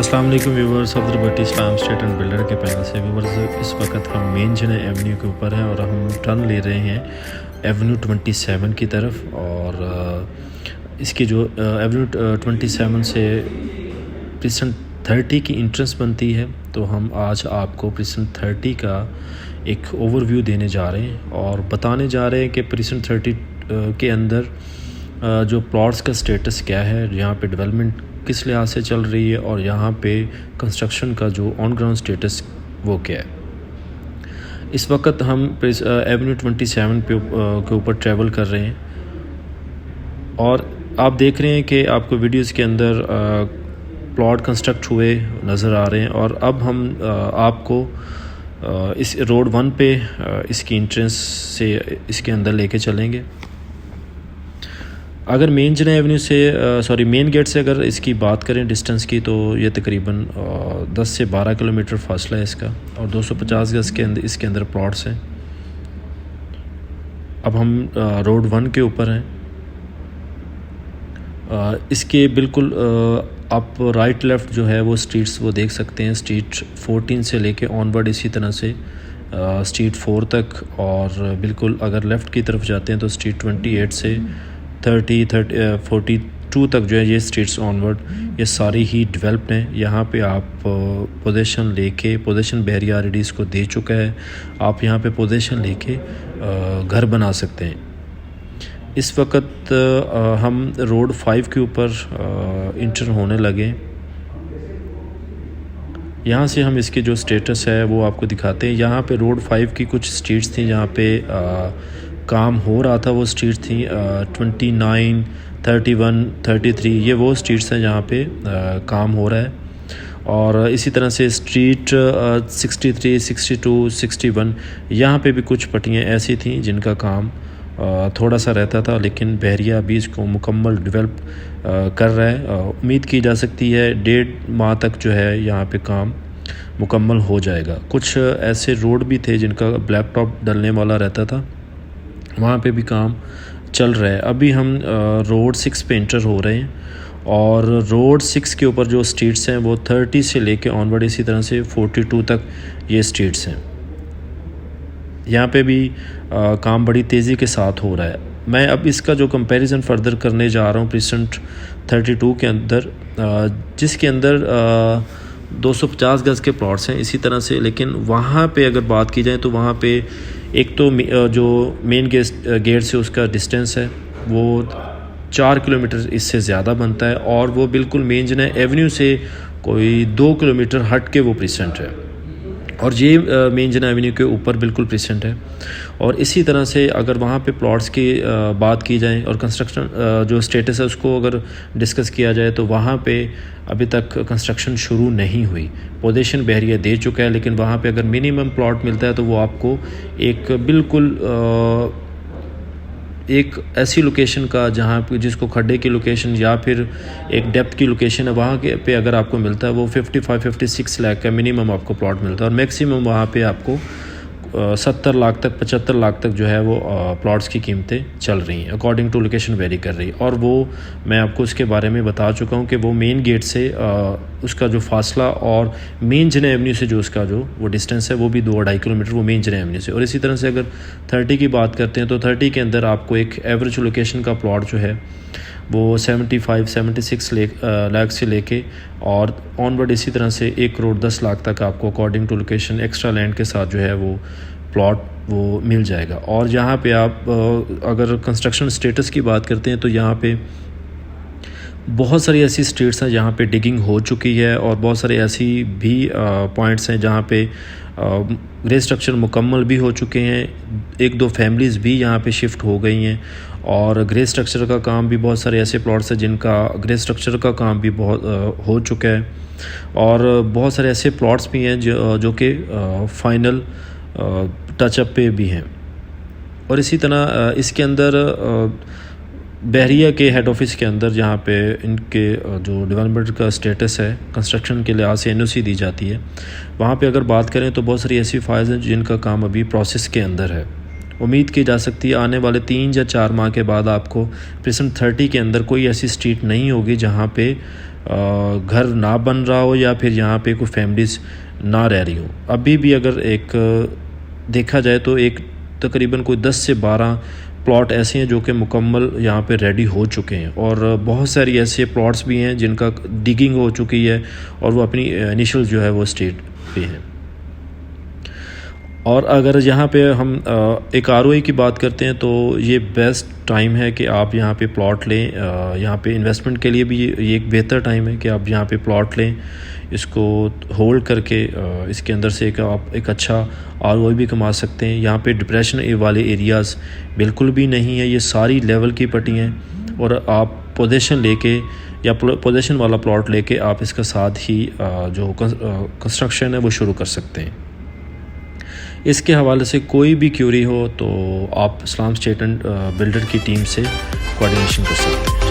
अस्सलाम वालेकुम viewers, Abdul Bhatti Islam state and builder के पैनल से व्यूवर्स, इस वक्त हम मेन जने एवेन्यू के ऊपर हैं और हम टर्न ले रहे हैं एवेन्यू 27 की तरफ। और इसकी जो एवेन्यू 27 से प्रिसन 30 की इंट्रेंस बनती है, तो हम आज आपको प्रिसन 30 का एक ओवरव्यू देने जा रहे हैं और बताने जा रहे हैं कि प्रिसन 30 के अंदर जो प्लॉट्स का स्टेटस क्या है, यहाँ पे डेवलपमेंट किस लिहाज से चल रही है और यहाँ पे कंस्ट्रक्शन का जो ऑन ग्राउंड स्टेटस वो क्या है। इस वक्त हम एवेन्यू 27 के ऊपर ट्रैवल कर रहे हैं और आप देख रहे हैं कि आपको वीडियोस के अंदर प्लॉट कंस्ट्रक्ट हुए नज़र आ रहे हैं। और अब हम आपको इस रोड 1 पे इसकी इंट्रेंस से इसके अंदर लेके चलेंगे। अगर मेन जना एवेन्यू से मेन गेट से अगर इसकी बात करें डिस्टेंस की, तो ये तकरीबन 10 से 12 किलोमीटर फासला है इसका और 250 गज के अंदर इसके अंदर प्लॉट्स हैं। अब हम रोड 1 के ऊपर हैं। इसके बिल्कुल आप राइट लेफ़्ट जो है वो स्ट्रीट्स वो देख सकते हैं। स्ट्रीट 14 से लेके ऑनवर्ड इसी तरह से स्ट्रीट 4 तक, और बिल्कुल अगर लेफ़्ट की तरफ जाते हैं तो स्ट्रीट 28 से 42 तक जो है ये स्ट्रीट्स ऑनवर्ड ये सारी ही डेवलप्ड हैं। यहाँ पे आप पोजीशन बहरिया ऑलरेडी इसको दे चुका है, आप यहाँ पे पोजीशन लेके घर बना सकते हैं। इस वक्त हम रोड 5 के ऊपर इंटर होने लगे। यहाँ से हम इसके जो स्टेटस है वो आपको दिखाते हैं। यहाँ पे रोड 5 की कुछ स्ट्रीट्स थी जहाँ पे काम हो रहा था। वो स्ट्रीट थी 29, 31, 33, ये वो स्ट्रीट्स हैं जहाँ पे काम हो रहा है। और इसी तरह से स्ट्रीट 63, 62, 61 यहाँ पे भी कुछ पट्टियाँ ऐसी थी जिनका काम थोड़ा सा रहता था, लेकिन बहरिया अभी इसको मुकम्मल डेवलप कर रहा है। उम्मीद की जा सकती है 1.5 माह तक जो है यहाँ पे काम मुकम्मल हो जाएगा। कुछ ऐसे रोड भी थे जिनका ब्लैक टॉप डलने वाला रहता था, वहाँ पे भी काम चल रहा है। अभी हम रोड 6 पे इंटर हो रहे हैं और रोड 6 के ऊपर जो स्ट्रीट्स हैं वो 30 से लेके ऑनवर्ड इसी तरह से 42 तक ये स्ट्रीट्स हैं। यहाँ पे भी काम बड़ी तेज़ी के साथ हो रहा है। मैं अब इसका जो कंपैरिजन फर्दर करने जा रहा हूँ प्रिसन 32 के अंदर, जिसके अंदर 250 गज के प्लॉट्स हैं इसी तरह से। लेकिन वहाँ पे अगर बात की जाए तो वहाँ पे एक तो जो मेन गेट से उसका डिस्टेंस है वो 4 किलोमीटर इससे ज़्यादा बनता है, और वो बिल्कुल मेन जना एवेन्यू से कोई 2 किलोमीटर हट के वो प्रेजेंट है, और ये मेन जना एवेन्यू के ऊपर बिल्कुल प्रेजेंट है। और इसी तरह से अगर वहाँ पे प्लॉट्स की बात की जाए और कंस्ट्रक्शन जो स्टेटस है उसको अगर डिस्कस किया जाए, तो वहाँ पे अभी तक कंस्ट्रक्शन शुरू नहीं हुई। पोजीशन बहरिया दे चुका है, लेकिन वहाँ पे अगर मिनिमम प्लॉट मिलता है तो वो आपको एक बिल्कुल एक ऐसी लोकेशन का जहाँ पे जिसको खड्डे की लोकेशन या फिर एक डेप्थ की लोकेशन है, वहाँ के पे अगर आपको मिलता है वो 55-56 लाख का मिनिमम आपको प्लॉट मिलता है, और मैक्सिमम वहाँ पे आपको 70 लाख तक 75 लाख तक जो है वो प्लॉट्स की कीमतें चल रही हैं। अकॉर्डिंग टू लोकेशन वेरी कर रही है। और वो मैं आपको उसके बारे में बता चुका हूँ कि वो मेन गेट से उसका जो फासला और मेन जना एवेन्यू से जो उसका जो वो डिस्टेंस है वो भी 2-2.5 किलोमीटर वो मेन जना एवेन्यू से। और इसी तरह से अगर 30 की बात करते हैं तो 30 के अंदर आपको एक एवरेज लोकेशन का प्लॉट जो है वो 75-76 लाख से लेके और ऑनवर्ड इसी तरह से 1 करोड़ 10 लाख तक आपको according to location extra land के साथ जो है वो प्लॉट वो मिल जाएगा। और यहाँ पे आप अगर कंस्ट्रक्शन स्टेटस की बात करते हैं तो यहाँ पे बहुत सारी ऐसी स्ट्रीट्स हैं जहाँ पे डिगिंग हो चुकी है, और बहुत सारे ऐसी भी पॉइंट्स हैं जहाँ पे ग्रे स्ट्रक्चर मुकम्मल भी हो चुके हैं। 1-2 फैमिलीज़ भी यहाँ पे शिफ्ट हो गई हैं, और ग्रे स्ट्रक्चर का काम भी बहुत सारे ऐसे प्लॉट्स हैं जिनका ग्रे स्ट्रक्चर का काम भी बहुत हो चुका है, और बहुत सारे ऐसे प्लॉट्स भी हैं जो कि फाइनल टचअप पे भी हैं। और इसी तरह इसके अंदर बहरिया के हेड ऑफिस के अंदर जहाँ पे इनके जो डेवलपमेंट का स्टेटस है कंस्ट्रक्शन के लिहाज से NOC दी जाती है, वहाँ पे अगर बात करें तो बहुत सारी ऐसी फाइल्स हैं जिनका काम अभी प्रोसेस के अंदर है। उम्मीद की जा सकती है आने वाले 3 या 4 माह के बाद आपको प्रिसन 30 के अंदर कोई ऐसी स्ट्रीट नहीं होगी जहाँ पे घर ना बन रहा हो या फिर यहाँ पे कोई फैमिलीज़ ना रह रही हो। अभी भी अगर एक देखा जाए तो एक तकरीबन कोई 10 से 12 प्लॉट ऐसे हैं जो कि मुकम्मल यहाँ पे रेडी हो चुके हैं, और बहुत सारी ऐसे प्लॉट्स भी हैं जिनका डिगिंग हो चुकी है और वो अपनी इनिशियल जो है वो स्टेज पे हैं। और अगर यहाँ पे हम एक ROI की बात करते हैं तो ये बेस्ट टाइम है कि आप यहाँ पे प्लॉट लें। यहाँ पे इन्वेस्टमेंट के लिए भी ये एक बेहतर टाइम है कि आप यहाँ पे प्लॉट लें, इसको होल्ड करके इसके अंदर से आप एक अच्छा ROI भी कमा सकते हैं। यहाँ पे डिप्रेशन वाले एरियाज़ बिल्कुल भी नहीं है, ये सारी लेवल की पट्टी हैं, और आप पोजीशन लेके या पोजीशन वाला प्लॉट लेके आप इसका साथ ही जो कंस्ट्रक्शन है वो शुरू कर सकते हैं। इसके हवाले से कोई भी क्यूरी हो तो आप इस्लाम स्टेट एंड बिल्डर की टीम से कोऑर्डिनेशन कर सकते हैं।